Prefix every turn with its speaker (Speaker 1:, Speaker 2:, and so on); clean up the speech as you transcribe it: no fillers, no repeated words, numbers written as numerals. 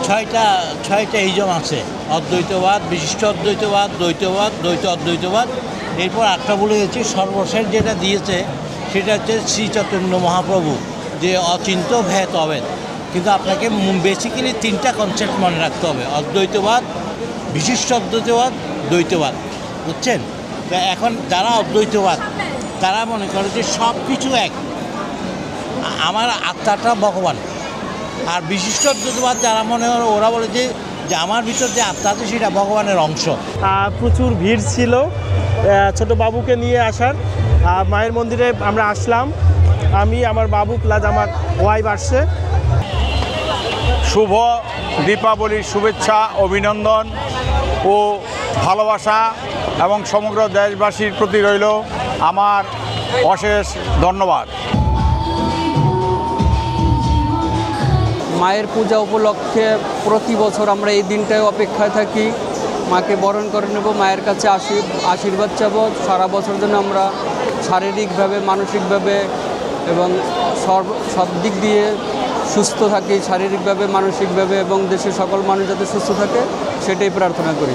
Speaker 1: ছয়টা ইজম আছে, অদ্বৈতবাদ, বিশিষ্ট অদ্বৈতবাদ, দ্বৈতবাদ, দ্বৈত অদ্বৈতবাদ। এরপর একটা বলে গেছি, সর্বশেষ যেটা দিয়েছে সেটা হচ্ছে শ্রী চৈতন্য মহাপ্রভু, যে অচিন্ত ভেদ অভেদ। কিন্তু আপনাকে বেসিক্যালি তিনটা কনসেপ্ট মনে রাখতে হবে: অদ্বৈতবাদ, বিশিষ্ট অদ্বৈতবাদ, দ্বৈতবাদ। বুঝছেন? তো এখন যারা অদ্বৈতবাদ তারা মনে করে যে সব কিছু এক, আমার আত্মাটা ভগবান। আর বিশিষ্ট অদ্বৈতবাদ যারা মনে করে, ওরা বলে যে আমার ভিতর যে আত্মা আছে সেটা ভগবানের অংশ।
Speaker 2: প্রচুর ভিড় ছিল ছোট বাবুকে নিয়ে আসার। মায়ের মন্দিরে আমরা আসলাম, আমি, আমার বাবু প্লাস আমার ওয়াইফ আসছে।
Speaker 3: শুভ দীপাবলির শুভেচ্ছা, অভিনন্দন ও ভালোবাসা এবং সমগ্র দেশবাসীর প্রতি রইল আমার অশেষ ধন্যবাদ।
Speaker 4: মায়ের পূজা উপলক্ষে প্রতি বছর আমরা এই দিনটায় অপেক্ষায় থাকি। মাকে বরণ করে নেব, মায়ের কাছে আশীর্বাদ চাবো। সারা বছর জন্য আমরা শারীরিকভাবে, মানসিকভাবে এবং সব দিক দিয়ে সুস্থ থাকি, শারীরিকভাবে, মানসিকভাবে, এবং দেশের সকল মানুষ যাতে সুস্থ থাকে সেটাই প্রার্থনা করি।